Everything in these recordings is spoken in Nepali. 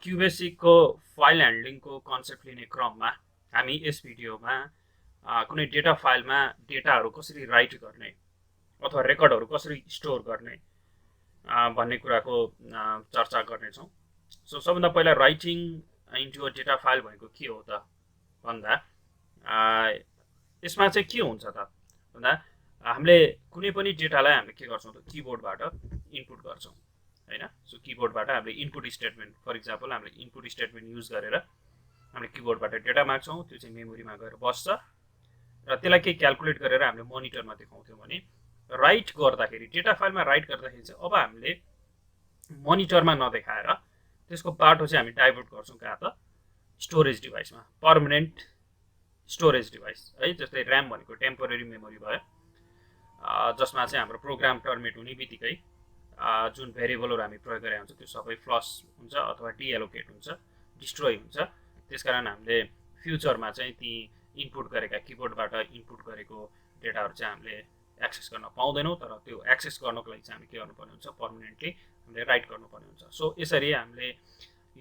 क्युबेसिकको फाइल ह्यान्डलिङको कन्सेप्ट लिने क्रममा हामी यस भिडियोमा कुनै डेटा फाइलमा डेटाहरू कसरी राइट गर्ने अथवा रेकर्डहरू कसरी स्टोर गर्ने भन्ने कुराको चर्चा गर्नेछौँ। सो सबभन्दा पहिला writing into a data file भनेको के हो त भन्दा यसमा चाहिँ के हुन्छ त भन्दा हामीले कुनै पनि डेटालाई हामीले के गर्छौँ त किबोर्डबाट इनपुट गर्छौँ हैन। सो किबोर्डबाट हामीले इनपुट स्टेटमेन्ट फर इक्जाम्पल हामीले इनपुट स्टेटमेन्ट युज गरेर हामीले किबोर्डबाट डेटा माग्छौँ, त्यो चाहिँ मेमोरीमा गएर बस्छ र त्यसलाई केही क्यालकुलेट गरेर हामीले मोनिटरमा देखाउँथ्यौँ भने राइट गर्दाखेरि डेटा फाइलमा राइट गर्दाखेरि चाहिँ अब हामीले मोनिटरमा नदेखाएर त्यसको बाटो चाहिँ हामी डाइभर्ट गर्छौँ कहाँ त स्टोरेज डिभाइसमा, पर्मानेन्ट स्टोरेज डिभाइस है। जस्तै ऱ्याम भनेको टेम्पोरेरी मेमोरी भयो, जसमा चाहिँ हाम्रो प्रोग्राम टर्मिनेट हुने बित्तिकै जुन भेरिएबलहरू हामी प्रयोग गरेका हुन्छ त्यो सबै फ्लस हुन्छ अथवा डिएलोकेट हुन्छ, डिस्ट्रोय हुन्छ। त्यसकारण हामीले फ्युचरमा चाहिँ ती इनपुट गरेका किबोर्डबाट इनपुट गरेको डेटाहरू चाहिँ हामीले एक्सेस गर्न पाउँदैनौँ, तर त्यो एक्सेस गर्नको लागि चाहिँ हामीले के गर्नुपर्ने हुन्छ, पर्मानेन्टली हामीले राइट गर्नुपर्ने हुन्छ। सो यसरी हामीले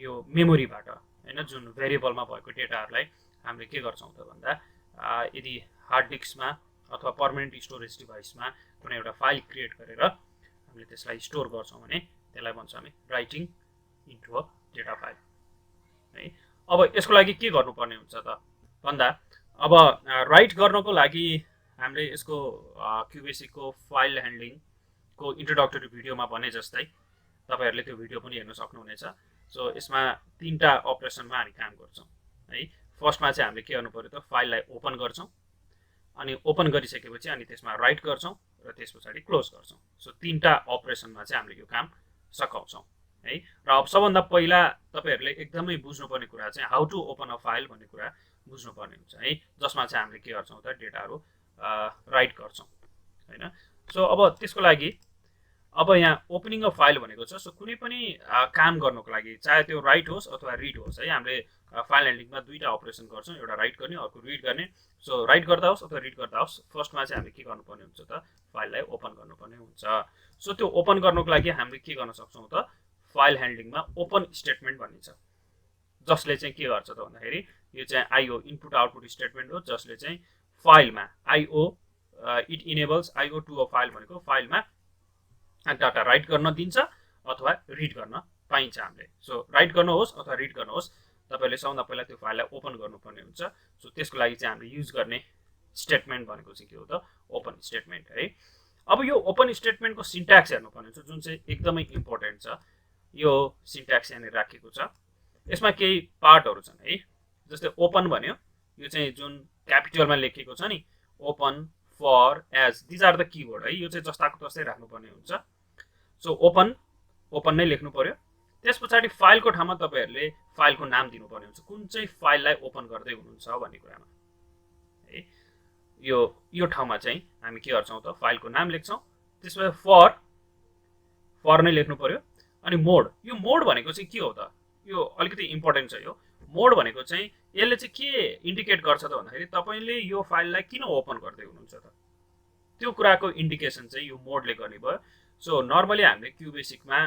यो मेमोरीबाट हैन जुन भेरिएबलमा भएको डेटाहरूलाई हामीले के गर्छौँ त भन्दा यदि हार्ड डिस्कमा अथवा पर्मानेन्ट स्टोरेज डिभाइसमा कुनै एउटा फाइल क्रिएट गरेर हामीले त्यसलाई स्टोर गर्छौँ भने त्यसलाई भन्छौँ हामी writing into a data file है। अब यसको लागि के गर्नुपर्ने हुन्छ त भन्दा अब राइट गर्नको लागि हामीले यसको क्युबेसिकको फाइल ह्यान्डलिङको इन्ट्रोडक्टरी भिडियोमा भने जस्तै तपाईँहरूले त्यो भिडियो पनि हेर्न सक्नुहुनेछ। सो यसमा तीनटा अपरेसनमा हामी काम गर्छौँ है। फर्स्टमा चाहिँ हामीले के गर्नु पर्यो त फाइललाई ओपन गर्छौँ, अनि ओपन गरिसकेपछि अनि त्यसमा राइट गर्छौँ र त्यस पछाडि क्लोज गर्छौँ। सो तीनटा अपरेसनमा चाहिँ हामीले यो काम सघाउँछौँ है। र अब सबभन्दा पहिला तपाईँहरूले एकदमै बुझ्नुपर्ने कुरा चाहिँ how to open a file भन्ने कुरा बुझ्नुपर्ने हुन्छ है, जसमा चाहिँ हामीले के गर्छौँ त डेटाहरू राइट गर्छौँ हैन। सो अब त्यसको लागि अब यहाँ ओपनिङ अ फाइल भनेको छ। सो कुनै पनि काम गर्नको लागि चाहे त्यो राइट होस् अथवा रिड होस् है, हामीले फाइल ह्यान्डलिङमा दुईवटा अपरेसन गर्छौँ, एउटा राइट गर्ने अर्को रिड गर्ने। सो राइट गर्दा होस् अथवा रिड गर्दा होस् फर्स्टमा चाहिँ हामीले के गर्नुपर्ने हुन्छ त फाइललाई ओपन गर्नुपर्ने हुन्छ। सो त्यो ओपन गर्नको लागि हामीले के गर्न सक्छौँ त फाइल ह्यान्डलिङमा ओपन स्टेटमेन्ट भन्ने छ, जसले चाहिँ के गर्छ त भन्दाखेरि यो चाहिँ आइओ इनपुट आउटपुट स्टेटमेन्ट हो, जसले चाहिँ फाइलमा IO it enables IO to a file भनेको फाइलमा डाटा राइट गर्न दिन्छ अथवा रिड गर्न पाइन्छ हामीले। सो राइट गर्नुहोस् अथवा रिड गर्नुहोस् तपाईँले सबभन्दा पहिला त्यो फाइललाई ओपन गर्नुपर्ने हुन्छ। सो त्यसको लागि चाहिँ हामीले युज गर्ने स्टेटमेन्ट भनेको चाहिँ के हो त ओपन स्टेटमेन्ट है। अब यो ओपन स्टेटमेन्टको सिन्ट्याक्स हेर्नुपर्ने हुन्छ जुन चाहिँ एकदमै इम्पोर्टेन्ट छ। यो सिन्ट्याक्स यहाँनिर राखेको छ, यसमा केही पार्टहरू छन् है। जस्तै ओपन भन्यो, यो चाहिँ जुन क्यापिटलमा लेखिएको छ नि open for as these are the keyword है, यो चाहिँ जस्ताको तस्तै राख्नुपर्ने हुन्छ। सो ओपन नै लेख्नु पर्यो। त्यस पछाडि फाइलको ठाउँमा तपाईँहरूले फाइलको नाम दिनुपर्ने हुन्छ, कुन चाहिँ फाइललाई ओपन गर्दै हुनुहुन्छ भन्ने कुरामा है। यो ठाउँमा चाहिँ हामी के गर्छौँ त फाइलको नाम लेख्छौँ, त्यसपछि फर नै लेख्नु पर्यो। अनि मोड, यो मोड भनेको चाहिँ के हो त, यो अलिकति इम्पोर्टेन्ट छ। यो मोड भनेको चाहिँ यसले चाहिँ के इन्डिकेट गर्छ त भन्दाखेरि तपाईँले यो फाइललाई किन ओपन गर्दै हुनुहुन्छ त त्यो कुराको इन्डिकेसन चाहिँ यो मोडले गर्ने भयो। सो नर्मली हामीले क्युबेसिकमा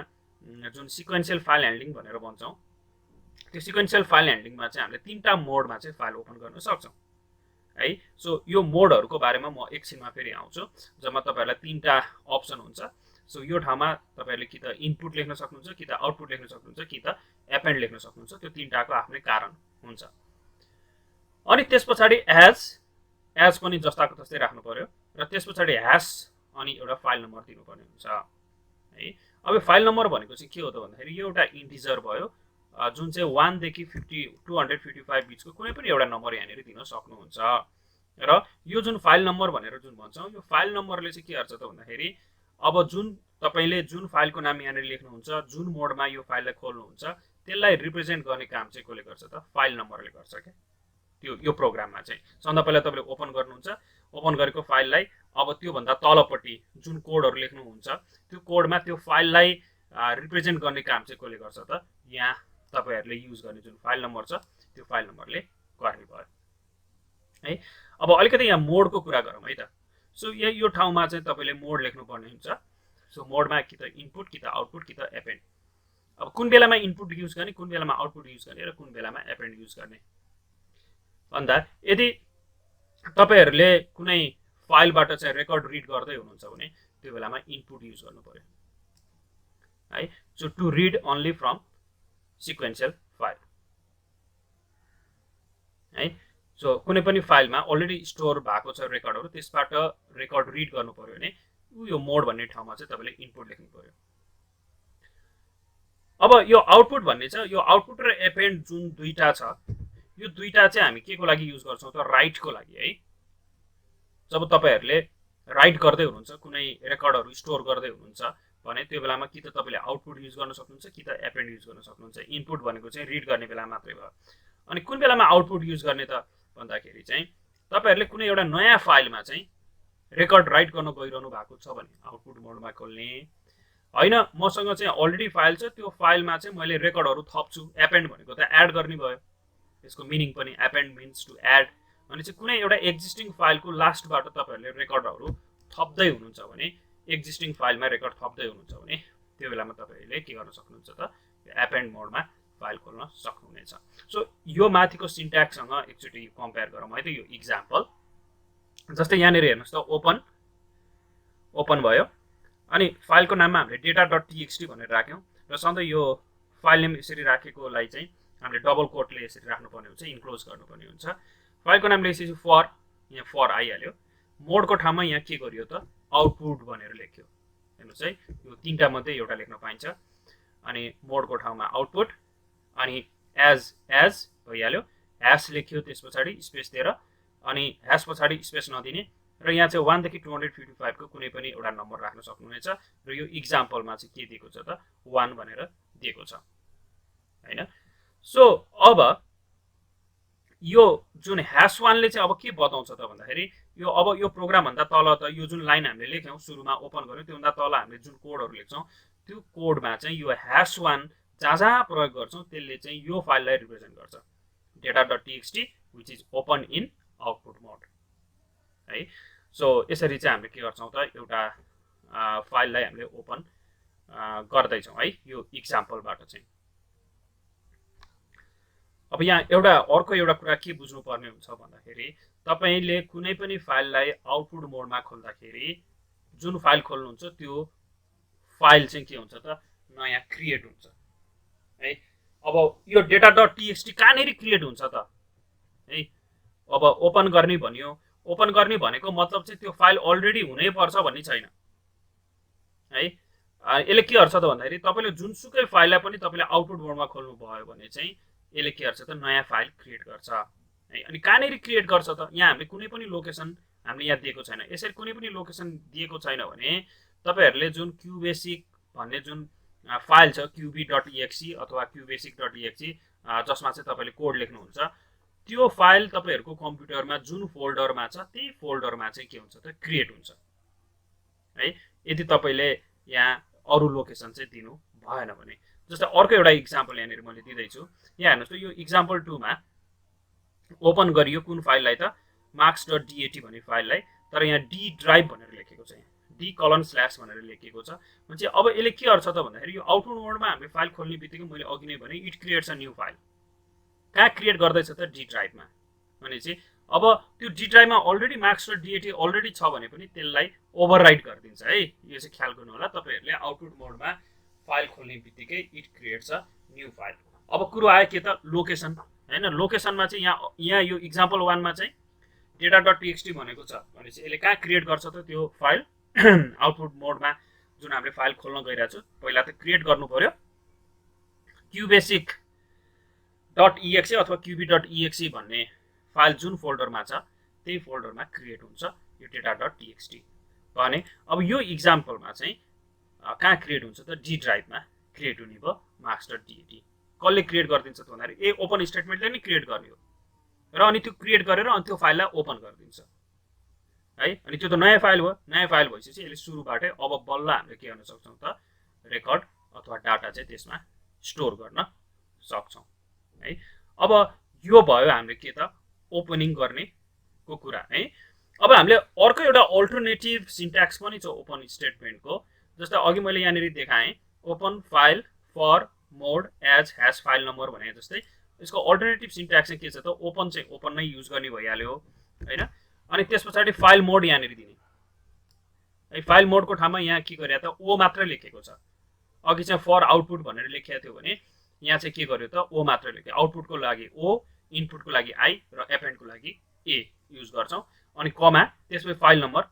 जुन सिक्वेन्सियल फाइल ह्यान्डलिङ भनेर भन्छौँ, त्यो सिक्वेन्सियल फाइल ह्यान्डलिङमा चाहिँ हामीले तीनटा मोडमा चाहिँ फाइल ओपन गर्न सक्छौँ है। सो यो मोडहरूको बारेमा म एकछिनमा फेरि आउँछु, जसमा तपाईँहरूलाई तीनटा अप्सन हुन्छ। सो यो ठाउँमा तपाईँहरूले कि त इनपुट लेख्न सक्नुहुन्छ, कि त आउटपुट लेख्न सक्नुहुन्छ, कि त एपेन्ड लेख्न सक्नुहुन्छ। त्यो तीनटाको आफ्नै कारण हुन्छ। अनि त्यस पछाडि एज पनि जस्ताको तस्तै राख्नु पर्यो र त्यस पछाडि ह्यास अनि एउटा फाइल नम्बर दिनुपर्ने हुन्छ है। अब फाइल नम्बर भनेको चाहिँ के हो त भन्दाखेरि यो एउटा इन्टिजर भयो, जुन चाहिँ 1 देखि 255 बिचको कुनै पनि एउटा नम्बर यहाँनिर दिन सक्नुहुन्छ। र यो जुन फाइल नम्बर भनेर जुन भन्छौँ, यो फाइल नम्बरले चाहिँ के गर्छ त भन्दाखेरि अब जुन तपाईँले जुन फाइलको नाम यहाँनिर लेख्नुहुन्छ, जुन मोडमा यो फाइललाई खोल्नुहुन्छ, त्यसलाई रिप्रेजेन्ट गर्ने काम चाहिँ कसले गर्छ त फाइल नम्बरले गर्छ क्या। यो प्रोग्राममा चाहिँ सबभन्दा पहिला तपाईँले ओपन गर्नुहुन्छ, ओपन गरेको फाइललाई अब त्योभन्दा तलपट्टि जुन कोडहरू लेख्नुहुन्छ त्यो कोडमा त्यो फाइललाई रिप्रेजेन्ट गर्ने काम चाहिँ कसले गर्छ त यहाँ तपाईँहरूले युज गर्ने जुन फाइल नम्बर छ त्यो फाइल नम्बरले गर्ने भयो है। अब अलिकति यहाँ मोडको कुरा गरौँ है त। सो यो ठाउँमा चाहिँ तपाईँले मोड लेख्नुपर्ने हुन्छ। सो मोडमा कि त इनपुट, कि त आउटपुट, कि त एपेन्ड अब कुन बेलामा इनपुट युज गर्ने, कुन बेलामा आउटपुट युज गर्ने र कुन बेलामा एपेन्ड युज गर्ने भन्दा यदि तपाईहरुले कुनै फाइलबाट चाहिँ रेकर्ड रिड गर्दै हुनुहुन्छ भने त्यो बेलामा इनपुट युज गर्नु पर्यो है। So to read only from sequential file है। सो कुनै पनि फाइलमा अलरेडी स्टोर भएको छ रेकर्डहरु, त्यसबाट रेकर्ड रिड गर्नु पर्यो भने यो मोड भन्ने ठाउँमा चाहिँ तपाईले इनपुट लेख्नु पर्यो। अब यो आउटपुट भन्ने छ, यो आउटपुट र एपेन्ड जुन दुईटा छ, यो दुईटा चाहिँ हामी के को लागि युज गर्छौं त राइट को लागि है। जब तपाईहरुले राइट गर्दै हुनुहुन्छ, कुनै रेकर्डहरु स्टोर गर्दै हुनुहुन्छ भने त्यो बेलामा कि त तपाईले आउटपुट युज गर्न सक्नुहुन्छ कि त एपेन्ड युज गर्न सक्नुहुन्छ। इनपुट भनेको चाहिँ रिड गर्ने बेला मात्रै भयो। अनि कुन बेलामा आउटपुट युज गर्ने त भन्दाखेरि चाहिँ तपाईहरुले कुनै एउटा नयाँ फाइलमा चाहिँ रेकर्ड राइट गर्न गइरहनु भएको छ भने आउटपुट मोडमा खोल्ने हैन। मसँग चाहिँ अलरेडी फाइल छ, त्यो फाइलमा चाहिँ मैले रेकर्डहरु थप्छु, एपेन्ड भनेको त एड गर्ने भयो। यसको मिनिङ पनि एपेन्ड मिन्स टु एड। अनि चाहिँ कुनै एउटा एक्जिस्टिङ फाइलको लास्टबाट तपाईहरुले रेकर्डहरु थप्दै हुनुहुन्छ भने, एक्जिस्टिङ फाइलमा रेकर्ड थप्दै हुनुहुन्छ भने त्यो बेलामा तपाईहरुले के गर्न सक्नुहुन्छ त एपेन्ड मोडमा फाइल खोल्न सक्नुहुनेछ। सो यो माथिको सिन्ट्याक्ससँग एकचोटी कम्पेयर गरौँ है त। यो एक्जाम्पल जस्तै यहाँनिर हेर्नुस् त ओपन भयो अनि फाइलको नाममा हामीले data.txt भनेर राख्यौं र सधैँ यो फाइल नेम यसरी राखेकोलाई चाहिँ हामीले डबल कोटले यसरी राख्नुपर्ने हुन्छ, इन्क्लोज गर्नुपर्ने हुन्छ। फाइलको नामले यसरी फर, यहाँ फर आइहाल्यो। मोडको ठाउँमा यहाँ के गरियो त आउटपुट भनेर लेख्यो। हेर्नुस् है, यो तीनटा मध्ये एउटा लेख्न पाइन्छ। अनि मोडको ठाउँमा आउटपुट, अनि एज भइहाल्यो, ह्याश लेख्यो त्यसपछि स्पेस दिएर, अनि ह्याश पछाडी स्पेस नदिने र यहाँ चाहिँ 1 देखि 255 को कुनै पनि एउटा नम्बर राख्न सक्नुहुनेछ। र यो एक्जाम्पलमा चाहिँ के दिएको छ त 1 भनेर दिएको छ हैन। सो अब यो जुन ह्याश 1 ले चाहिँ अब के बताउँछ त भन्दाखेरि यो अब यो प्रोग्राम भन्दा तल त यो जुन लाइन हामीले लेख्यौं सुरुमा ओपन गर्यौं त्यो भन्दा तल हामीले जुन कोडहरु लेख्छौं त्यो कोडमा चाहिँ यो ह्याश 1 जहाँ प्रयोग गर्छौं त्यसले चाहिँ यो फाइललाई रिप्रेजेन्ट गर्छ, data.txt which is open in output mode है। सो यसरी चाहिँ हामीले के गर्छौं त एउटा फाइललाई हामीले ओपन गर्दै छौं है यो एक्जाम्पलबाट चाहिँ। अब यहाँ अर्को एउटा कुरा के बुझ्नु पर्ने हुन्छ भन्दाखेरि तपाईले कुनै पनि फाइललाई आउटपुट मोडमा खोल्दाखेरि जुन फाइल खोल्नुहुन्छ त्यो फाइल चाहिँ के हुन्छ त नयाँ क्रिएट हुन्छ है। अब यो data.txt कहाँनेरि क्रिएट हुन्छ त है। अब ओपन गर्ने भन्यो, ओपन गर्ने भनेको मतलब चाहिँ त्यो फाइल अलरेडी हुनै पर्छ भन्ने छैन है। यसले के गर्छ त भन्दाखेरि तपाईले जुनसुकै फाइललाई पनि तपाईले आउटपुट मोडमा खोल्नु भयो भने चाहिँ यसले के गर्छ त नयाँ फाइल क्रिएट गर्छ है। अनि कहाँनेरि क्रिएट गर्छ त, यहाँ हामीले कुनै पनि लोकेसन हामीले यहाँ दिएको छैन। यसरी कुनै पनि लोकेसन दिएको छैन भने तपाईहरुले जुन क्यूबेसिक भन्ने जुन फाइल छ qb.exe अथवा qbasic.exe जसमा चाहिँ तपाईले कोड लेख्नुहुन्छ त्यो फाइल तपाईहरुको कम्प्युटरमा जुन फोल्डरमा छ त्यही फोल्डरमा चाहिँ के हुन्छ त क्रिएट हुन्छ है। यदि तपाईले यहाँ अरु लोकेसन चाहिँ दिनु भएन भने। जस्तै अर्को एउटा एक्जाम्पल यहाँनिर मैले दिदै छु। यहाँ हेर्नुस् त यो एक्जाम्पल 2 मा ओपन गरियो कुन फाइललाई त marks.dat भन्ने फाइललाई, तर यहाँ d ड्राइभ भनेर लेखेको छ, d:/ भनेर लेखेको छ। भने अब यसले के गर्छ त भन्दाखेरि यो आउटपुट मोडमा हामीले फाइल खोल्ने बित्तिकै मैले अघि नै भने it creates a new file. कहाँ क्रिएट गर्दैछ त d ड्राइभमा। भने चाहिँ अब त्यो d ड्राइभमा अलरेडी marks.dat अलरेडी छ भने पनि त्यसलाई ओभरराइट गरिदिन्छ है। यो चाहिँ ख्याल गर्नु होला, तपाईहरुले आउटपुट मोडमा फाइल खोल्ने बित्तिकै it creates a new file. अब कुरो आयो के त लोकेसन हैन। लोकेसनमा चाहिँ यहाँ यो एक्जाम्पल 1 मा चाहिँ data.txt भनेको छ भने चाहिँ यसले कहाँ क्रिएट गर्छ त त्यो फाइल आउटपुट मोडमा जुन हामीले फाइल खोल्न गइरहेको छु पहिला त क्रिएट गर्नु पर्यो qbasic.exe अथवा qb.exe भन्ने फाइल जुन फोल्डरमा छ त्यही फोल्डरमा क्रिएट हुन्छ यो data.txt भने। अब यो एक्जाम्पलमा चाहिँ कहाँ क्रिएट हुन्छ त d ड्राइभमा क्रिएट हुने भयो marks.dat। कसले क्रिएट गरिदिन्छ त भन्दाखेरि ओपन स्टेटमेन्टले नै क्रिएट गर्ने हो र अनि त्यो क्रिएट गरेर अनि त्यो फाइललाई ओपन गरिदिन्छ है। अनि त्यो त नयाँ फाइल भयो। नयाँ फाइल भइसकेपछि यसले सुरुबाटै अब बल्ल हामीले के गर्न सक्छौं त रेकर्ड अथवा डाटा चाहिँ त्यसमा स्टोर गर्न सक्छौं है। अब यो भयो हामीले के त ओपनिङ गर्नेको कुरा है। अब हामीले अर्को एउटा अल्टरनेटिभ सिन्ट्याक्स पनि छ ओपन स्टेटमेन्टको। जस्तै अघि मैले यहाँनिर देखाएँ open file for mode as hash file number भने जस्तै यसको अल्टरनेटिभ सिन्ट्याक्स चाहिँ के छ त ओपन चाहिँ ओपन नै युज गर्ने भइहाल्यो हैन। अनि त्यस पछाडि फाइल मोड यहाँनिर दिने है। फाइल मोडको ठाउँमा यहाँ के गरे त ओ मात्र लेखेको छ। अघि चाहिँ फर आउटपुट भनेर लेखेको थियो भने यहाँ चाहिँ के गर्यो त ओ मात्र लेख्यो। आउटपुटको लागि ओ, इनपुटको लागि आई र एपेन्डको लागि ए युज गर्छौँ। अनि कमा त्यसपछि फाइल नम्बर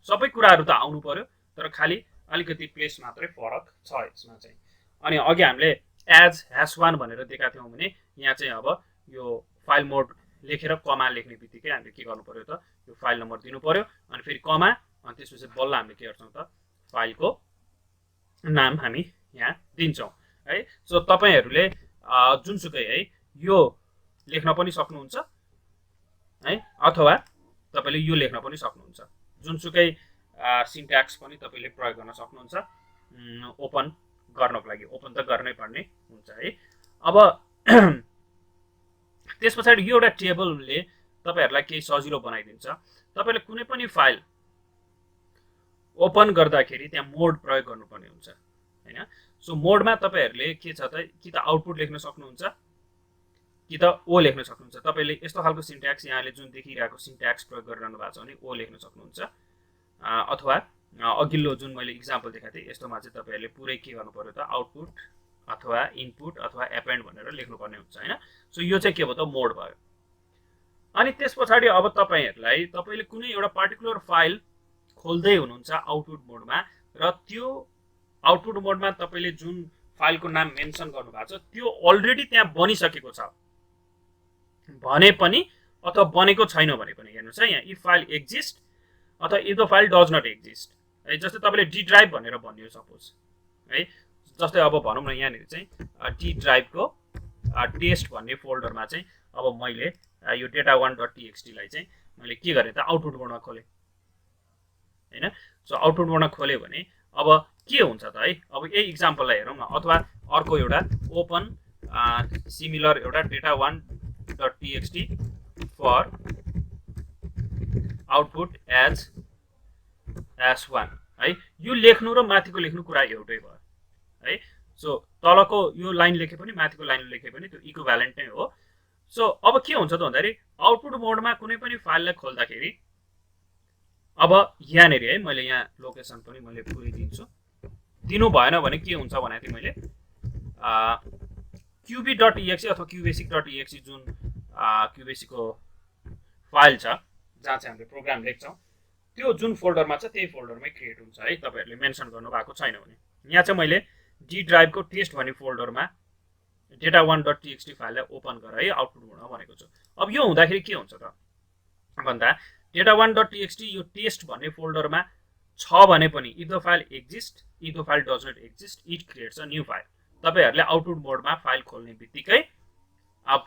सबै कुराहरू त आउनु पर्यो तर खाली अलिकति प्लेस मात्रै फरक छ यसमा चाहिँ। अनि अघि हामीले एज ह्यास वान भनेर दिएका थियौँ भने यहाँ चाहिँ अब यो फाइल मोड लेखेर कमा लेख्ने बित्तिकै हामीले के गर्नु पर्यो त यो फाइल नम्बर दिनु पर्यो अनि फेरि कमा अनि त्यसपछि बल्ल हामीले के गर्छौँ त फाइलको नाम हामी यहाँ दिन्छौँ है। सो तपाईहरूले जुनसुकै है यो लेख्न पनि सक्नुहुन्छ है अथवा तपाईँले यो लेख्न पनि सक्नुहुन्छ। जुनसुकै सिन्ट्याक्स पनि तपाईँले प्रयोग गर्न सक्नुहुन्छ ओपन गर्नको लागि। ओपन त गर्नै पर्ने हुन्छ है। अब त्यस पछाडि यो एउटा टेबलले तपाईँहरूलाई केही सजिलो बनाइदिन्छ। तपाईँले कुनै पनि फाइल ओपन गर्दाखेरि त्यहाँ मोड प्रयोग गर्नुपर्ने हुन्छ हैन। सो मोडमा तपाईँहरूले के छ त कि त आउटपुट लेख्न सक्नुहुन्छ कि त ओ लेख्न सक्नुहुन्छ। तपाईँले यस्तो खालको सिन्ट्याक्स यहाँले जुन देखिरहेको सिन्ट्याक्स प्रयोग गरिरहनु भएको छ भने ओ लेख्न सक्नुहुन्छ अथवा अघिल्लो जुन मैले इक्जाम्पल देखाएको थिएँ यस्तोमा चाहिँ तपाईँहरूले पुरै के गर्नु पर्यो त आउटपुट अथवा इनपुट अथवा एपेन्ड भनेर लेख्नुपर्ने हुन्छ हैन। सो यो चाहिँ के भयो त मोड भयो। अनि त्यस पछाडि अब तपाईँहरूले तपाईँले कुनै एउटा पार्टिकुलर फाइल खोल्दै हुनुहुन्छ आउटपुट मोडमा र त्यो आउटपुट मोडमा तपाईँले जुन फाइलको नाम मेन्सन गर्नुभएको छ त्यो अलरेडी त्यहाँ बनिसकेको छ भने पनि अथवा बनेको छैन भने पनि हेर्नुहोस् है यहाँ इफ फाइल एक्जिस्ट अथवा if the file does not exist है। जस्तै तपाईँले डी ड्राइभ भनेर भन्यो सपोज है। जस्तै अब भनौँ न यहाँनिर चाहिँ डी ड्राइभको टेस्ट भन्ने फोल्डरमा चाहिँ अब मैले यो data1.txt लाई चाहिँ मैले के गरेँ त आउटपुट मोडमा खोलेँ हैन। सो आउटपुट मोडमा खोल्यो भने अब के हुन्छ त है। अब यही इक्जाम्पललाई हेरौँ न अथवा अर्को एउटा ओपन सिमिलर एउटा data1.txt for output as one है। यो लेख्नु र माथिको लेख्नु कुरा एउटै भयो है। सो तलको यो लाइन लेखे पनि माथिको लाइन लेखे पनि त्यो इक्विभ्यालेन्ट नै हो। सो अब के हुन्छ त भन्दाखेरि आउटपुट मोडमा कुनै पनि फाइललाई खोल्दाखेरि अब यहाँनिर है मैले यहाँ लोकेसन पनि मैले पुरै दिन्छु। दिनु भएन भने के हुन्छ भने चाहिँ मैले qb.exe अथवा qbasic.exe जुन qbasicको फाइल छ जहाँ चाहिँ हामीले प्रोग्राम लेख्छौँ त्यो जुन फोल्डरमा छ त्यही फोल्डरमै क्रिएट हुन्छ है। तपाईँहरूले मेन्सन गर्नुभएको छैन भने यहाँ चाहिँ मैले डी ड्राइभको टेस्ट भन्ने फोल्डरमा data1.txt फाइललाई ओपन गरेर है आउटपुट मोडमा भनेको छु। अब यो हुँदाखेरि के हुन्छ त भन्दा data1.txt यो टेस्ट भन्ने फोल्डरमा छ भने पनि if the file exist if the file does not exist it creates a new file. तपाईँहरूले आउटपुट मोडमा फाइल खोल्ने बित्तिकै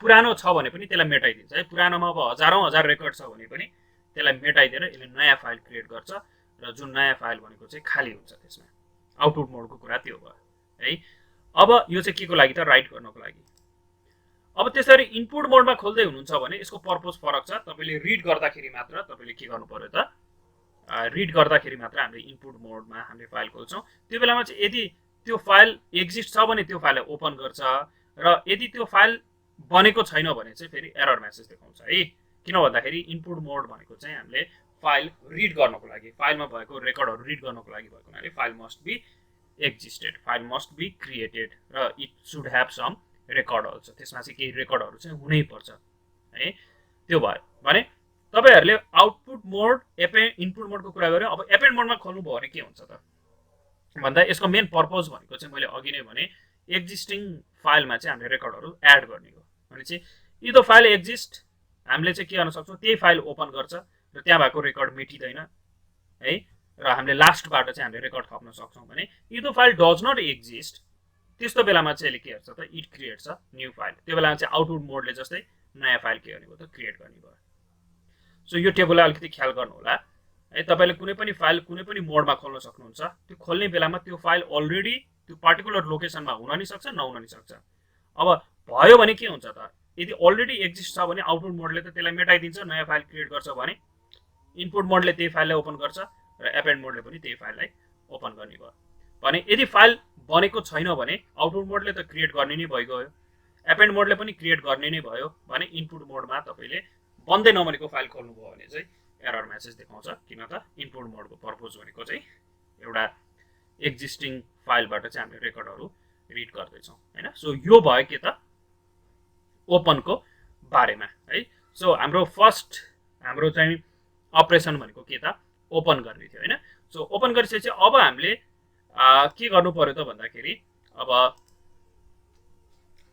पुरानो छ भने पनि त्यसलाई मेटाइदिन्छ है। पुरानोमा अब हजारौँ हजार रेकर्ड छ भने पनि त्यसलाई मेटाइदिएर यसले नयाँ फाइल क्रिएट गर्छ र जुन नयाँ फाइल भनेको चाहिँ खाली हुन्छ त्यसमा। आउटपुट मोडको कुरा त्यो भयो है। अब यो चाहिँ के को लागि त राइट गर्नको लागि। अब त्यसरी इनपुट मोडमा खोल्दै हुनुहुन्छ भने यसको पर्पज फरक छ। तपाईँले रिड गर्दाखेरि मात्र तपाईँले के गर्नु पर्यो त रिड गर्दाखेरि मात्र हामीले इनपुट मोडमा हामीले फाइल खोल्छौँ। त्यो बेलामा चाहिँ यदि त्यो फाइल एक्जिस्ट छ भने त्यो फाइललाई ओपन गर्छ र यदि त्यो फाइल बनेको छैन भने चाहिँ फेरि एरर मेसेज देखाउँछ है। किन भन्दाखेरि इनपुट मोड भनेको चाहिँ हामीले फाइल रिड गर्नको लागि फाइलमा भएको रेकर्डहरू रिड गर्नको लागि भएको हुनाले file must be existed file must be created र it should have some record also. त्यसमा चाहिँ केही रेकर्डहरू चाहिँ हुनै पर्छ है। त्यो भयो भने तपाईँहरूले आउटपुट मोड इनपुट मोडको कुरा गऱ्यो। अब एपेन्ड मोडमा खोल्नुभयो भने के हुन्छ त भन्दा यसको मेन पर्पज भनेको चाहिँ मैले अघि नै भने एक्जिस्टिङ फाइलमा चाहिँ हामीले रेकर्डहरू एड गर्ने हो भने चाहिँ इफ द फाइल एक्जिस्ट हामीले चाहिँ के गर्न सक्छौँ त्यही फाइल ओपन गर्छ र त्यहाँ भएको रेकर्ड मेटिँदैन है। र हामीले लास्टबाट चाहिँ हामीले रेकर्ड थप्न सक्छौँ भने if the file does not exist त्यस्तो बेलामा चाहिँ यसले के गर्छ त it creates a new file. त्यो बेलामा चाहिँ आउटपुट मोडले जस्तै नयाँ फाइल के गर्ने भयो त क्रिएट गर्ने भयो। सो यो टेबललाई अलिकति ख्याल गर्नु होला है। तपाईँले कुनै पनि फाइल कुनै पनि मोडमा खोल्न सक्नुहुन्छ। त्यो खोल्ने बेलामा त्यो फाइल अलरेडी त्यो पार्टिकुलर लोकेसनमा हुन नि सक्छ नहुन नि सक्छ। अब भयो भने के हुन्छ त यदि अलरेडी एक्जिस्ट छ भने आउटपुट मोडले त त्यसलाई मेटाइदिन्छ नयाँ फाइल क्रिएट गर्छ भने इनपुट मोडले त्यही फाइललाई ओपन गर्छ र एपेन्ड मोडले पनि त्यही फाइललाई ओपन गर्ने भयो भने यदि फाइल बनेको छैन भने आउटपुट मोडले त क्रिएट गर्ने नै भइगयो, एपेन्ड मोडले पनि क्रिएट गर्ने नै भयो भने इनपुट मोडमा तपाईँले बन्दै नबनेको फाइल खोल्नुभयो भने चाहिँ एरर मेसेज देखाउँछ। किन त इनपुट मोडको पर्पज भनेको चाहिँ एउटा एक्जिस्टिङ फाइलबाट चाहिँ हामीले रेकर्डहरू रिड गर्दैछौँ होइन। सो यो भयो के त ओपनको बारेमा है। सो हाम्रो चाहिँ अपरेसन भनेको के त ओपन गर्ने थियो होइन। सो ओपन गरिसकेपछि अब हामीले के गर्नु पर्यो त भन्दाखेरि अब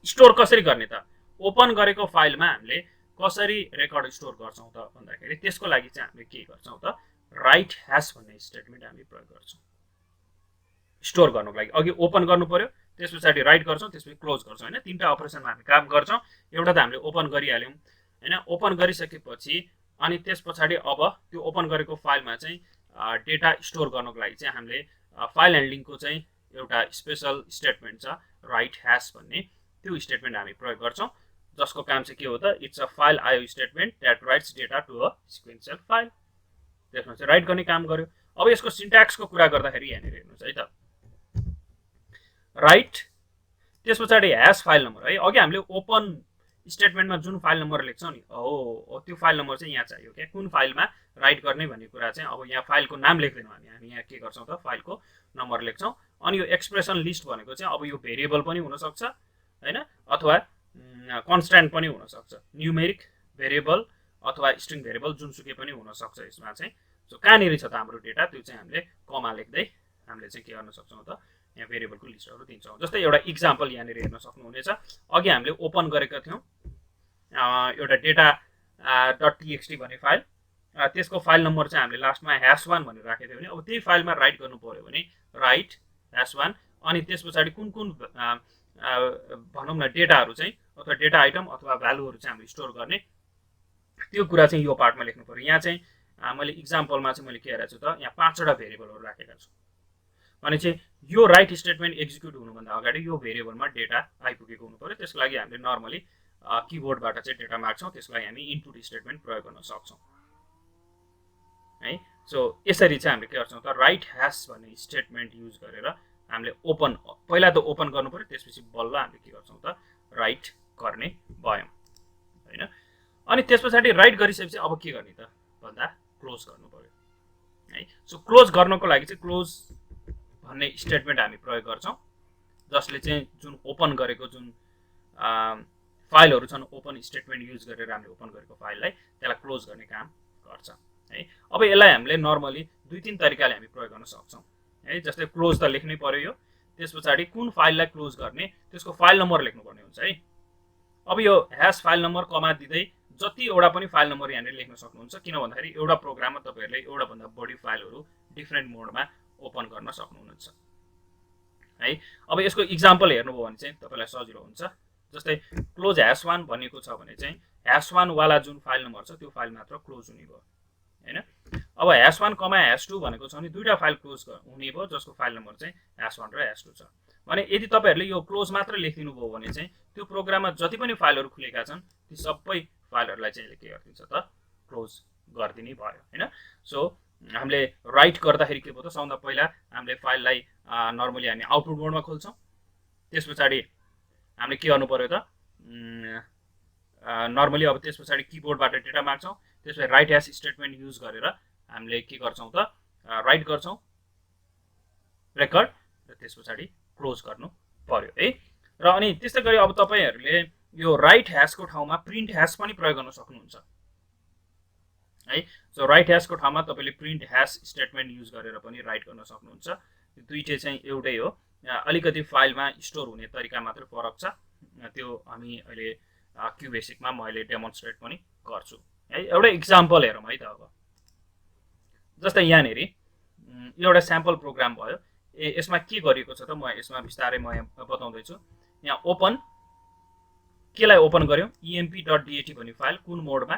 स्टोर कसरी गर्ने त, ओपन गरेको फाइलमा हामीले कसरी रेकर्ड स्टोर गर्छौँ त भन्दाखेरि त्यसको लागि चाहिँ हामीले के गर्छौँ त राइट ह्यास भन्ने स्टेटमेन्ट हामी प्रयोग गर्छौँ स्टोर गर्नुको लागि। अघि ओपन गर्नु पर्यो, त्यस पछाडि राइट गर्छौँ, त्यसपछि क्लोज गर्छौँ होइन। तीनटा अपरेसनमा हामी काम गर्छौँ। एउटा त हामीले ओपन गरिहाल्यौँ होइन। ओपन गरिसकेपछि अनि त्यस पछाडि अब त्यो ओपन गरेको फाइलमा चाहिँ डेटा स्टोर गर्नको लागि चाहिँ हामीले फाइल ह्यान्डलिङको चाहिँ एउटा स्पेसल स्टेटमेन्ट छ राइट ह्यास भन्ने, त्यो स्टेटमेन्ट हामी प्रयोग गर्छौँ जसको काम चाहिँ के हो त इट्स अ फाइल आयो statement that writes data to a sequential file. त्यसमा चाहिँ राइट गर्ने काम गर्यो। अब यसको सिन्ट्याक्सको कुरा गर्दाखेरि यहाँनिर हेर्नुहोस् है त राइट त्यस पछाडि ह्यास फाइल नम्बर है। अघि हामीले ओपन स्टेटमेन्टमा जुन फाइल नम्बर लेख्छौँ नि हो त्यो फाइल नम्बर चाहिँ यहाँ चाहियो क्या, कुन फाइलमा राइट गर्ने भन्ने कुरा चाहिँ अब यहाँ फाइलको नाम लेख्दैनौँ हामी यहाँ के गर्छौँ त फाइलको नम्बर लेख्छौँ। अनि यो एक्सप्रेसन लिस्ट भनेको चाहिँ अब यो भेरिएबल पनि हुनसक्छ होइन अथवा कन्स्ट्यान्ट पनि हुनसक्छ, न्युमेरिक भेरिएबल अथवा स्ट्रिङ भेरिएबल जुनसुकै पनि हुनसक्छ यसमा चाहिँ। सो कहाँनिर छ त हाम्रो डेटा त्यो चाहिँ हामीले कमा लेख्दै हामीले चाहिँ के गर्न सक्छौँ त यहाँ भेरिएबलको लिस्टहरू दिन्छौँ। जस्तै एउटा इक्जाम्पल यहाँनिर हेर्न सक्नुहुनेछ। अघि हामीले ओपन गरेका थियौँ एउटा डेटा डट टीएक्सटी भन्ने फाइल, त्यसको फाइल नम्बर चाहिँ हामीले लास्टमा #1 भनेर राखेको थियो भने अब त्यही फाइलमा राइट गर्नु पर्यो भने राइट #1 अनि त्यस पछाडि कुन कुन भनौँ न डेटाहरू चाहिँ अथवा डेटा आइटम अथवा भ्यालुहरू चाहिँ हामीले स्टोर गर्ने त्यो कुरा चाहिँ यो पार्टमा लेख्नु पर्यो। यहाँ चाहिँ मैले इक्जाम्पलमा चाहिँ मैले के हेरेको छु त यहाँ 5वटा भेरिएबलहरू राखेका छु भने चाहिँ यो राइट स्टेटमेन्ट एक्जिक्युट हुनुभन्दा अगाडि यो भेरिएबलमा डेटा आइपुगेको हुनु पर्यो। त्यसको लागि हामीले नर्मली किबोर्डबाट चाहिँ डेटा माग्छौँ, त्यसको लागि हामी इनपुट स्टेटमेन्ट प्रयोग गर्न सक्छौँ है। सो यसरी चाहिँ हामीले के गर्छौँ त राइट ह्यास भन्ने स्टेटमेन्ट युज गरेर हामीले ओपन पहिला त ओपन गर्नु पर्यो, त्यसपछि बल्ल हामीले के गर्छौँ त राइट गर्ने भयौँ होइन। अनि त्यस पछाडि राइट गरिसकेपछि अब के गर्ने त भन्दा क्लोज गर्नु पर्यो है। सो क्लोज गर्नको लागि चाहिँ क्लोज भन्ने स्टेटमेन्ट हामी प्रयोग गर्छौँ जसले चाहिँ जुन ओपन गरेको जुन फाइलहरू छन् ओपन स्टेटमेन्ट युज गरेर हामीले ओपन गरेको फाइललाई त्यसलाई क्लोज गर्ने काम गर्छ है। अब यसलाई हामीले नर्मली 2-3 तरिकाले हामी प्रयोग गर्न सक्छौँ है। जस्तै क्लोज त लेख्नै पर्यो यो, त्यस पछाडि कुन फाइललाई क्लोज गर्ने त्यसको फाइल नम्बर लेख्नुपर्ने हुन्छ है। अब यो ह्यास फाइल नम्बर कमा दिँदै जतिवटा पनि फाइल नम्बर यहाँनिर लेख्न सक्नुहुन्छ, किन भन्दाखेरि एउटा प्रोग्राममा तपाईँहरूले एउटाभन्दा बढी फाइलहरू डिफ्रेन्ट मोडमा ओपन गर्न सक्नुहुन्छ है। अब यसको इक्जाम्पल हेर्नुभयो भने चाहिँ तपाईँलाई सजिलो हुन्छ। जस्तै क्लोज #1 भनेको छ भने चाहिँ #1 वाला जुन फाइल नम्बर छ त्यो फाइल मात्र क्लोज हुने भयो होइन। अब #1 कमा #2 भनेको छ भने दुईवटा फाइल क्लोज हुने भयो जसको फाइल नम्बर चाहिँ #1 र #2 छ भने यदि तपाईँहरूले यो क्लोज मात्र लेखिदिनु भयो भने चाहिँ त्यो प्रोग्राममा जति पनि फाइलहरू खुलेका छन् ती सबै फाइलहरूलाई चाहिँ के गरिदिन्छ त क्लोज गरिदिने भयो होइन। सो हामीले राइट गर्दाखेरि के भयो त सबभन्दा पहिला हामीले फाइललाई नर्मली हामी आउटपुट मोडमा खोल्छौँ, त्यस पछाडि हामीले के गर्नु पर्यो त नर्मली अब त्यस पछाडि किबोर्डबाट डेटा माग्छौँ, त्यसपछि राइट ह्यास स्टेटमेन्ट युज गरेर हामीले के गर्छौँ त राइट गर्छौँ रेकर्ड र त्यस पछाडि क्लोज गर्नु पर्यो है। र अनि त्यस्तै गरी अब तपाईँहरूले यो राइट ह्यासको ठाउँमा प्रिन्ट ह्यास पनि प्रयोग गर्न सक्नुहुन्छ है। सो राइट ह्यासको ठाउँमा तपाईँले प्रिन्ट ह्यास स्टेटमेन्ट युज गरेर पनि राइट गर्न सक्नुहुन्छ। दुईटै चाहिँ एउटै हो, अलिकति फाइलमा स्टोर हुने तरिका मात्रै फरक छ, त्यो हामी अहिले क्युबेसिकमा म अहिले डेमोन्स्ट्रेट पनि गर्छु है। एउटा इक्जाम्पल हेरौँ है त। अब जस्तै यहाँनिर एउटा स्याम्पल प्रोग्राम भयो, यसमा के गरिएको छ त म यसमा बिस्तारै म बताउँदैछु। यहाँ ओपन केलाई ओपन गर्यौँ emp.dat भन्ने फाइल कुन मोडमा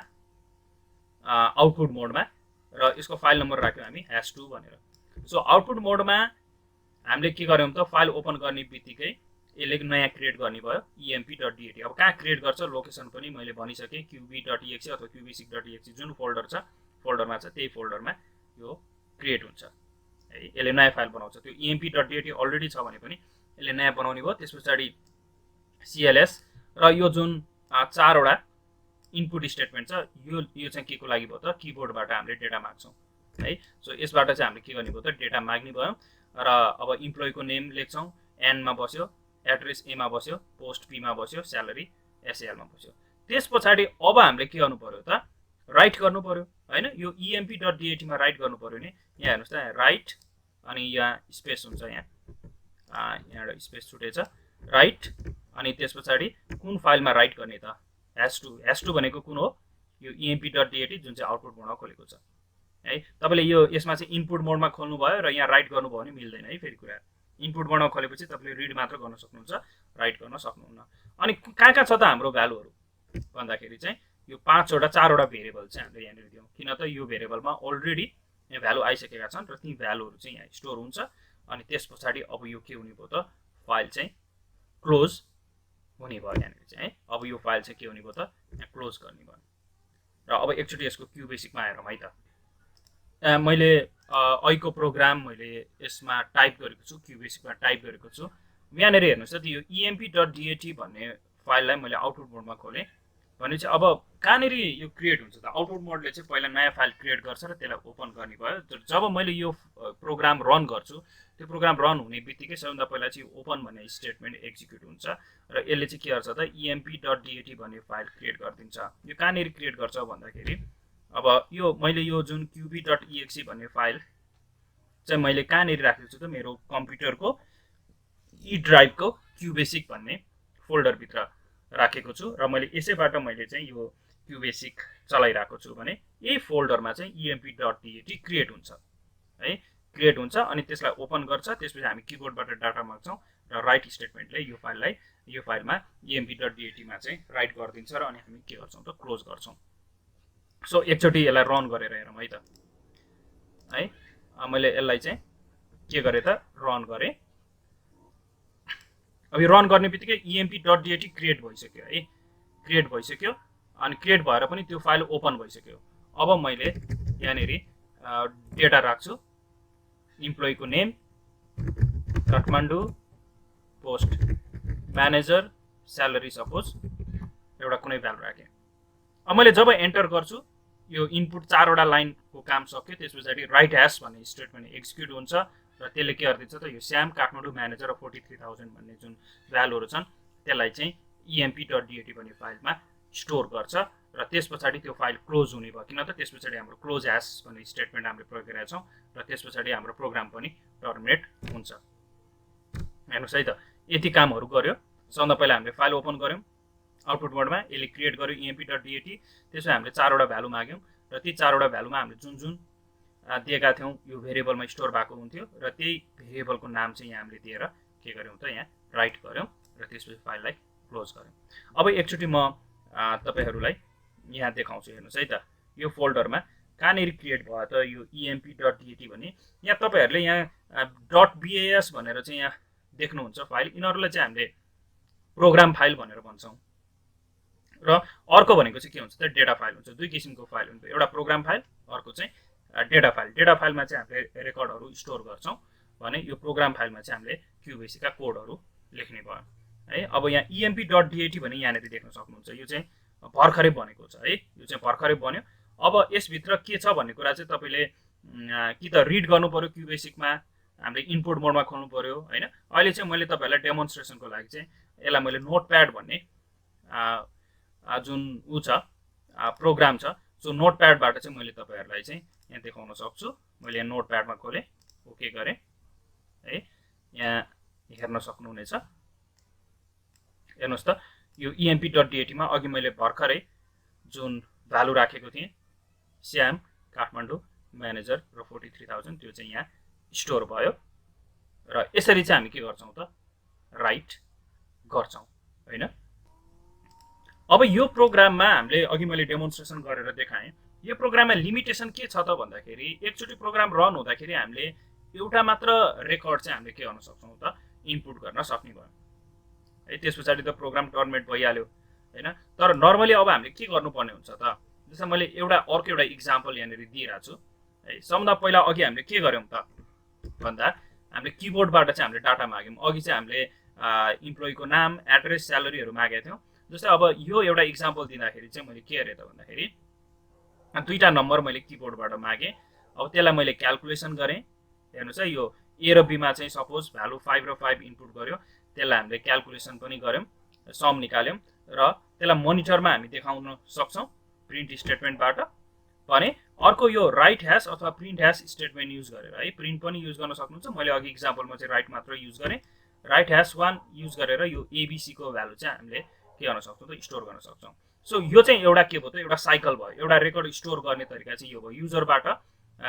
आउटपुट मोडमा र यसको फाइल नम्बर राख्यौँ हामी #2 भनेर। सो आउटपुट मोडमा हामीले के गर्यौँ त फाइल ओपन गर्ने बित्तिकै यसले नयाँ क्रिएट गर्ने भयो emp.dat। अब कहाँ क्रिएट गर्छ लोकेसन पनि मैले भनिसकेँ, qb.exe अथवा qbasic.exe जुन फोल्डर छ फोल्डरमा छ त्यही फोल्डरमा यो क्रिएट हुन्छ है। यसले नयाँ फाइल बनाउँछ। त्यो emp.dat अलरेडी छ भने पनि यसले नयाँ बनाउने भयो। त्यस पछाडि CLS र यो जुन 4 वटा इनपुट स्टेटमेन्ट छ यो चाहिँ के को लागि भयो त किबोर्डबाट हामीले डेटा माग्छौँ है। सो यसबाट चाहिँ हामीले के गर्ने भयो त डेटा माग्ने भयो र अब इम्प्लोइको नेम लेख्छौँ, N मा बस्यो, एड्रेस A मा बस्यो, पोस्ट P मा बस्यो, स्यालेरी SAL मा बस्यो। त्यस पछाडि अब हामीले के गर्नु पर्यो त राइट गर्नु पर्यो हैन। यो emp.dat मा राइट गर्नु पर्यो नि। यहाँ हेर्नुस् त राइट अनि यहाँ स्पेस हुन्छ, यहाँबाट स्पेस छुटेछ, राइट अनि त्यस पछाडि कुन फाइलमा राइट गर्ने त has2 भनेको कुन हो यो emp.dat जुन चाहिँ आउटपुट मोडमा खोलेको छ है। तपाईले यो यसमा चाहिँ इनपुट मोडमा खोल्नु भयो र यहाँ राइट गर्नु भयो भने मिल्दैन है। फेरि कुरा इनपुट मोडमा खोलेपछि तपाईले रिड मात्र गर्न सक्नुहुन्छ, राइट गर्न सक्नुहुन्न। अनि कहाँ छ त हाम्रो भ्यालुहरु भन्दाखेरि चाहिँ यो 5 वटा 4 वटा भेरिएबल चाहिँ हामीले यहाँनिर दियौँ, किन त यो भेरिएबलमा अलरेडी यहाँ भ्यालु आइसकेका छन् र ती भ्यालुहरु चाहिँ यहाँ स्टोर हुन्छ। अनि त्यस पछाडि अब यो के हुने भयो त फाइल चाहिँ क्लोज हुने भयो यहाँनिर चाहिँ है। अब यो फाइल चाहिँ के हुने भयो त यहाँ क्लोज गर्ने भयो। र अब एकचोटि यसको क्यूबेसिकमा हेरौँ है त। मैले अहिलेको प्रोग्राम मैले यसमा टाइप गरेको छु, क्यूबेसिकमा टाइप गरेको छु। यहाँनिर हेर्नुस् त यो emp.dat भन्ने फाइललाई मैले आउटपुट मोडमा खोलेँ भनेपछि अब कहाँनिर यो क्रिएट हुन्छ त आउटपुट मोडले चाहिँ पहिला नयाँ फाइल क्रिएट गर्छ र त्यसलाई ओपन गर्ने भयो। जब मैले यो प्रोग्राम रन गर्छु त्यो प्रोग्राम रन हुने बित्तिकै सबैभन्दा पहिला चाहिँ ओपन भन्ने स्टेटमेन्ट एक्जिक्युट हुन्छ र यसले चाहिँ के गर्छ त emp.dat भन्ने फाइल क्रिएट गरिदिन्छ। यो कहाँनिर क्रिएट गर्छ भन्दाखेरि अब यो मैले यो जुन qb.exe भन्ने फाइल चाहिँ मैले कहाँनिर राखेको छु त मेरो कम्प्युटरको ई ड्राइभको क्यूबेसिक भन्ने फोल्डर भित्र राखेको छु र मैले यसैबाट मैले चाहिँ यो क्यूबेसिक चलाइरहेको छु भने यही फोल्डरमा चाहिँ emp.dat क्रिएट हुन्छ है। क्रिएट हुन्छ अनि त्यसलाई ओपन गर्छ। त्यसपछि हामी किबोर्डबाट डाटा माग्छौँ र राइट स्टेटमेन्टले यो फाइलमा emp.dat मा चाहिँ राइट गरिदिन्छ र अनि हामी के गर्छौँ त क्लोज गर्छौँ। सो एकचोटि यसलाई रन गरेर हेरौँ है त है। मैले यसलाई चाहिँ के गरे त रन गरे। अब यो रन गर्ने बित्तिकै emp.dat क्रिएट भइसक्यो है, क्रिएट भइसक्यो। अनि क्रिएट भएर पनि त्यो फाइल ओपन भइसक्यो। अब मैले यहाँनिर डेटा राख्छु, इम्प्लोइको name Kathmandu, post manager, salary suppose एउटा कुनै भ्यालु राखेँ। अब मैले जब एन्टर गर्छु यो इनपुट 4 वटा लाइनको काम सक्यो। त्यस पछाडि राइट ह्यास भन्ने स्टेटमेन्ट एक्जिक्युट हुन्छ र त्यसले के गरिदिन्छ त यो श्याम काठमाडौँ म्यानेजर र 43,000 भन्ने जुन भ्यालुहरु छन् त्यसलाई चाहिँ emp.dat भन्ने फाइलमा स्टोर गर्छ र त्यस पछाडि त्यो फाइल क्लोज हुने भयो। किन त त्यस पछाडि हाम्रो क्लोज ह्यास भन्ने स्टेटमेन्ट हामीले प्रयोग गरेका छौँ र त्यस पछाडि हाम्रो प्रोग्राम पनि टर्मिनेट हुन्छ। हेर्नुस् है त यति कामहरु गर्यो। सबभन्दा पहिला हामीले फाइल ओपन गर्यौं आउटपुट मोडमा, यसले क्रिएट गर्यो emp.dat। त्यसपछि हामीले 4 वटा भ्यालु माग्यौं र ती 4 वटा भ्यालुमा हामीले जुन जुन दिएका थियौं यो भेरिएबलमा स्टोर भएको हुन्थ्यो र त्यही भेरिएबलको नाम चाहिँ यहाँ हामीले दिएर के गर्यौं त यहाँ राइट गर्यौं र त्यसपछि फाइललाई क्लोज गर्यौं। अब एकचोटि म तपाईहरुलाई यहाँ देखाउँछु। हेर्नुस् है त यो फोल्डरमा कहाँनिर क्रिएट भयो त यो emp.dat भन्ने। यहाँ तपाईहरुले यहाँ .bas भनेर चाहिँ यहाँ देख्नुहुन्छ फाइल। यिनीहरुलाई चाहिँ हामीले प्रोग्राम फाइल भनेर भन्छौं र अर्को भनेको चाहिँ के हुन्छ त डेटा फाइल हुन्छ। दुई किसिमको फाइल हुन्छ, एउटा प्रोग्राम फाइल, अर्को चाहिँ डेटा फाइल। डेटा फाइलमा चाहिँ हामीले रेकर्डहरु स्टोर गर्छौं भने यो प्रोग्राम फाइलमा चाहिँ हामीले क्यूबेसिकका कोडहरु लेख्ने भयो है। अब यहाँ emp.dat भन्ने यहाँनिर देख्न सक्नुहुन्छ। यो चाहिँ भर्खरै बनेको छ है, यो चाहिँ भर्खरै बन्यो। अब यसभित्र के छ भन्ने कुरा चाहिँ तपाईले कि त रिड गर्नु पर्यो क्यूबेसिकमा, हामीले इनपुट मोडमा खोल्नु पर्यो हैन। अहिले चाहिँ मैले तपाईहरुलाई डेमोन्स्ट्रेसनको लागि चाहिँ यसलाई मैले नोटप्याड भन्ने जुन उ छ प्रोग्राम छ, सो नोटप्याडबाट चाहिँ मैले तपाईहरुलाई चाहिँ यहाँ देखाउन सक्छु। मैले यहाँ नोटप्याडमा खोले, ओके गरे है। यहाँ हेर्न सक्नुहुनेछ। हेर्नुस् त यो emp.dat मा अघि मैले भर्खरै जुन भ्यालु राखेको थिएँ श्याम काठमाडौँ म्यानेजर र 43,000 त्यो चाहिँ यहाँ स्टोर भयो र यसरी चाहिँ हामी के गर्छौं त राइट गर्छौं हैन। अब यो प्रोग्राममा हामीले अघि मैले डेमोन्स्ट्रेसन गरेर देखाएँ। यो प्रोग्राममा लिमिटेसन के छ त भन्दाखेरि एकचोटी प्रोग्राम रन हुँदाखेरि हामीले एउटा मात्र रेकर्ड चाहिँ हामीले के गर्न सक्छौं त इनपुट गर्न सक्ने भयो है। त्यसपछि त प्रोग्राम टर्मिनेट भइहाल्यो हैन। तर नर्मली अब हामीले के गर्नुपर्ने हुन्छ त, जस्तै मैले अर्को एउटा एक्जाम्पल यहाँनिर दिइराछु है। सबभन्दा पहिला अघि हामीले के गर्यौं त भन्दा हामीले किबोर्डबाट चाहिँ हामीले डाटा माग्यौँ। अघि चाहिँ हामीले इम्प्लोइको नाम, एड्रेस, स्यालेरीहरू मागेका थियौँ। जस्तै अब यो एउटा इक्जाम्पल दिँदाखेरि चाहिँ मैले के गरेँ त भन्दाखेरि दुईवटा नम्बर मैले किबोर्डबाट मागेँ। अब त्यसलाई मैले क्यालकुलेसन गरेँ। हेर्नुहोस् है, यो ए र बीमा चाहिँ सपोज भ्यालु 5 र 5 इनपुट गर्यो, त्यसलाई हामीले क्यालकुलेसन पनि गऱ्यौँ, सम निकाल्यौँ र त्यसलाई मोनिटरमा हामी देखाउन सक्छौँ प्रिन्ट स्टेटमेन्टबाट भने। अर्को यो राइट ह्यास अथवा प्रिन्ट ह्यास स्टेटमेन्ट युज गरेर है प्रिन्ट पनि युज गर्न सक्नुहुन्छ। मैले अघि इक्जाम्पलमा चाहिँ राइट मात्र युज गरेँ। राइट ह्यास 1 युज गरेर यो एबिसीको भ्यालु चाहिँ हामीले के गर्न सक्छौँ त स्टोर गर्न सक्छौँ। सो यो चाहिँ एउटा के भयो त एउटा साइकल भयो। एउटा रेकर्ड स्टोर गर्ने तरिका चाहिँ यो भयो, युजरबाट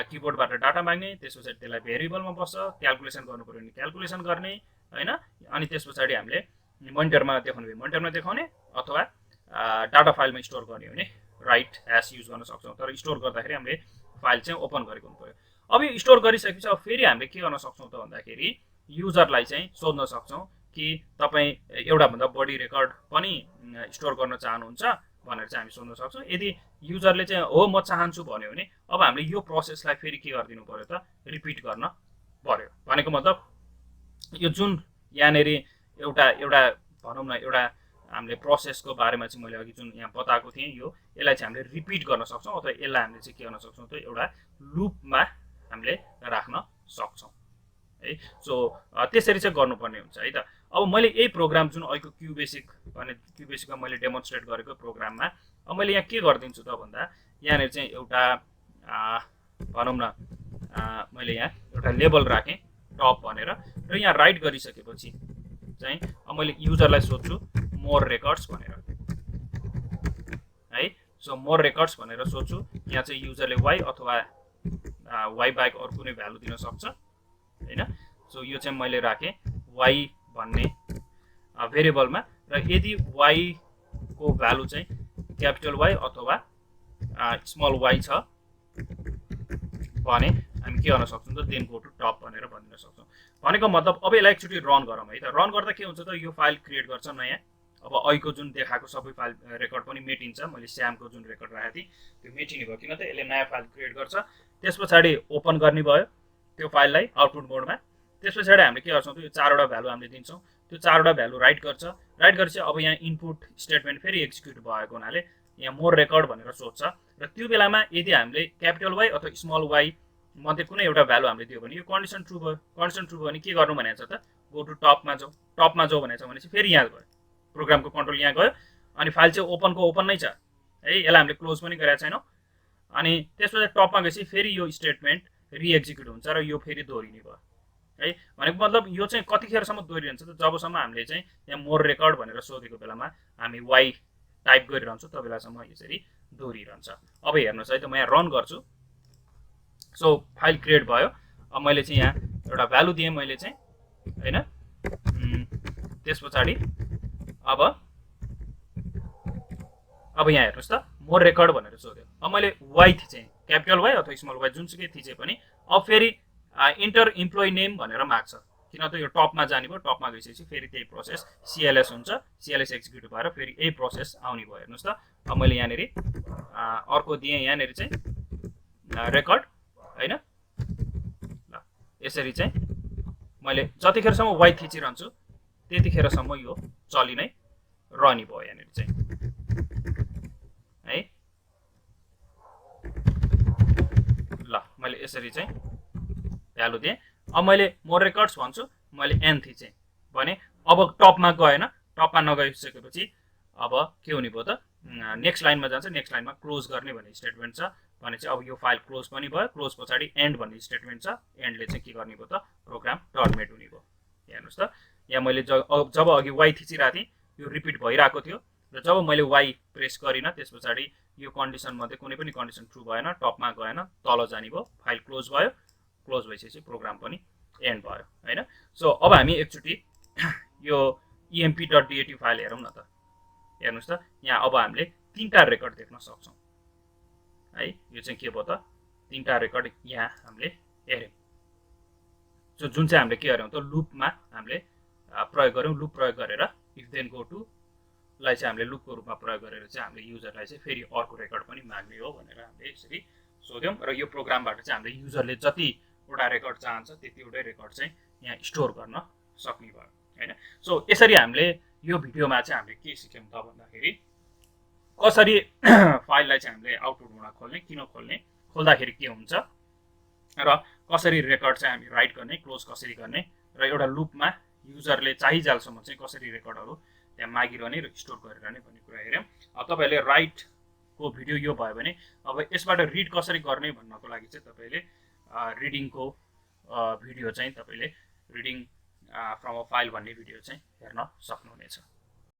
किबोर्डबाट डाटा माग्ने, त्यस पछाडि त्यसलाई भेरिएबलमा बस्छ, क्यालकुलेसन गर्नु पऱ्यो भने क्यालकुलेसन गर्ने होइन। अनि त्यस पछाडि हामीले मोनिटरमा देखाउने भने मोनिटरमा देखाउने अथवा डाटा फाइलमा स्टोर गर्ने भने राइट ह्यास युज गर्न सक्छौँ। तर स्टोर गर्दाखेरि हामीले फाइल चाहिँ ओपन गरेको हुनु पऱ्यो। अब यो स्टोर गरिसकेपछि अब फेरि हामीले के गर्न सक्छौँ त भन्दाखेरि युजरलाई चाहिँ सोध्न सक्छौँ कि तपाईँ एउटाभन्दा बढी रेकर्ड पनि स्टोर गर्न चाहनुहुन्छ भनेर चाहिँ हामी सोध्न सक्छौँ। यदि युजरले चाहिँ हो म चाहन्छु भन्यो भने अब हामीले यो प्रोसेसलाई फेरि के गरिदिनु पऱ्यो त रिपिट गर्न पऱ्यो। भनेको मतलब यो जुन यहाँनिर एउटा भनौँ न एउटा हामीले प्रोसेसको बारेमा चाहिँ मैले अघि जुन यहाँ बताएको थिएँ यसलाई चाहिँ हामीले रिपिट गर्न सक्छौँ अथवा यसलाई हामीले चाहिँ के गर्न सक्छौँ त एउटा लुपमा हामीले राख्न सक्छौँ है। सो त्यसरी चाहिँ गर्नुपर्ने हुन्छ है त। अब मैले यही प्रोग्राम जुन अहिलेको क्युबेसिकमा मैले डेमोन्स्ट्रेट गरेको प्रोग्राममा अब मैले यहाँ के गरिदिन्छु त भन्दा यहाँनिर चाहिँ एउटा भनौँ न मैले यहाँ एउटा लेबल राखेँ टप भनेर र यहाँ राइट गरिसकेपछि चाहिँ अब मैले युजरलाई सोध्छु मोर रेकर्ड्स भनेर है। सो मोर रेकर्ड्स भनेर सोध्छु। यहाँ चाहिँ युजरले वाइ अथवा वाइ बाहेक अरू कुनै भ्यालु दिन सक्छ होइन। सो यो चाहिँ मैले राखेँ वाइ भन्ने भेरिएबलमा र यदि वाइ को भ्यालु चाहिँ क्यापिटल वाइ अथवा स्मल वाइ छ भने हामी के गर्न सक्छौँ त देन गो टु टप भनेर भनिदिन सक्छौँ। भनेको मतलब अब यसलाई एकचोटि रन गरौँ है त। रन गर्दा के हुन्छ त यो फाइल क्रिएट गर्छ नयाँ। अब अहिलेको जुन देखाएको सबै फाइल रेकर्ड पनि मेटिन्छ। मैले स्यामको जुन रेकर्ड राखेको थिएँ त्यो मेटिने भयो, किन त यसले नयाँ फाइल क्रिएट गर्छ। त्यस पछाडि ओपन गर्ने भयो त्यो फाइललाई आउटपुट मोडमा। त्यस पछाडि हामीले के गर्छौँ त यो 4वटा भ्यालु हामीले दिन्छौँ। त्यो 4वटा भ्यालु राइट गर्छ। राइट गरेपछि अब यहाँ इनपुट स्टेटमेन्ट फेरि एक्जिक्युट भएको हुनाले यहाँ मोर रेकर्ड भनेर सोध्छ र त्यो बेलामा यदि हामीले क्यापिटल वाइ अथवा स्मल वाइ मध्ये कुनै एउटा भ्यालु हामीले दियो भने यो कन्डिसन ट्रु भयो। कन्डिसन ट्रु भयो भने के गर्नु भनेको छ त गो टु टपमा जाऊ। टपमा जाऊ भनेको छ भनेपछि फेरि यहाँ गयो, प्रोग्रामको कन्ट्रोल यहाँ गयो अनि फाइल चाहिँ ओपनको ओपन नै छ है। यसलाई हामीले क्लोज पनि गरेका छैनौँ। अनि त्यसपछि टपमा गएपछि फेरि यो स्टेटमेन्ट रिएक्जिक्युट हुन्छ र यो फेरि दोहोरिने भयो है। भनेको मतलब यो चाहिँ कतिखेरसम्म दोहोरिरहन्छ त जबसम्म हामीले चाहिँ यहाँ मोर रेकर्ड भनेर सोधेको बेलामा हामी वाइ टाइप गरिरहन्छौँ त्यो बेलासम्म यसरी दोहोरिरहन्छ। अब हेर्नुहोस् है त म यहाँ रन गर्छु। सो फाइल क्रिएट भयो। अब मैले चाहिँ यहाँ एउटा भ्यालु दिएँ मैले चाहिँ होइन। त्यस पछाडि अब यहाँ हेर्नुहोस् त मोर रेकर्ड भनेर सोध्यो। अब मैले वाइ थिचेँ क्यापिटल वाइ अथवा स्मल वाइ जुनसुकै थिचेँ पनि अब फेरि इन्टर इम्प्लोइ नेम भनेर माग्छ। किन त यो टपमा जाने भयो। टपमा गइसकेपछि फेरि त्यही प्रोसेस सिएलएस हुन्छ। सिएलएस एक्जिक्युट भएर फेरि यही प्रोसेस आउने भयो। हेर्नुहोस् त अब मैले यहाँनिर अर्को दिएँ यहाँनिर चाहिँ रेकर्ड होइन। ल यसरी चाहिँ मैले जतिखेरसम्म वाइ थिचिरहन्छु त्यतिखेरसम्म यो चलि नै रहने भयो यहाँनिर चाहिँ है। ल मैले यसरी चाहिँ भ्यालु दिएँ। अब मैले मोर रेकर्ड्स भन्छु, मैले एन थिचेँ भने अब टपमा गएन। टपमा नगइसकेपछि अब के हुने भयो त नेक्स्ट लाइनमा जान्छ। नेक्स्ट लाइनमा क्लोज गर्ने भन्ने स्टेटमेन्ट छ भने चाहिँ अब यो फाइल क्लोज पनि भयो। क्लोज पछाडि एन्ड भन्ने स्टेटमेन्ट छ। एन्डले चाहिँ के गर्ने भयो त प्रोग्राम टर्मिनेट हुने भयो। हेर्नुहोस् त यहाँ मैले जब अघि वाइ थिचिरहेको थिएँ यो रिपिट भइरहेको थियो र जब मैले वाइ प्रेस गरिनँ त्यस पछाडि यो कन्डिसनमध्ये कुनै पनि कन्डिसन ट्रु भएन, टपमा गएन, तल जाने भयो, फाइल क्लोज भयो। क्लोज भइसकेपछि प्रोग्राम पनि एन्ड भयो होइन। सो अब हामी एकचोटि यो emp.dat फाइल हेरौँ न त। हेर्नुहोस् त यहाँ अब हामीले 3टा रेकर्ड देख्न सक्छौँ है। यो चाहिँ के भयो त 3टा रेकर्ड यहाँ हामीले हेऱ्यौँ। सो जुन चाहिँ हामीले के गर्यौँ त लुपमा हामीले प्रयोग गऱ्यौँ। लुप प्रयोग गरेर इफ देन गो टु लाई चाहिँ हामीले लुपको रूपमा प्रयोग गरेर चाहिँ हामीले युजरलाई चाहिँ फेरि अर्को रेकर्ड पनि माग्ने हो भनेर हामीले यसरी सोध्यौँ र यो प्रोग्रामबाट चाहिँ हामीले युजरले जतिवटा रेकर्ड चाहन्छ त्यतिवटै रेकर्ड चाहिँ यहाँ स्टोर गर्न सक्ने भयो हैन। सो यसरी हामीले यो भिडियोमा चाहिँ हामीले के सिक्यौँ त भन्दाखेरि कसरी फाइललाई चाहिँ हामीले आउटपुटबाट खोल्ने, किन खोल्ने, खोल्दाखेरि के हुन्छ र कसरी रेकर्ड चाहिँ हामी राइट गर्ने, क्लोज कसरी गर्ने र एउटा लुपमा युजरले चाहिजालसम्म चाहिँ कसरी रेकर्डहरू त्यहाँ मागिरहने र स्टोर गरिरहने भन्ने कुरा हेऱ्यौँ। तपाईँहरूले राइटको भिडियो यो भयो भने अब यसबाट रिड कसरी गर्ने भन्नको लागि चाहिँ तपाईँले रिडिङको भिडियो चाहिँ तपाईँले रिडिङ फ्रम अ फाइल भन्ने भिडियो चाहिँ हेर्न सक्नुहुनेछ।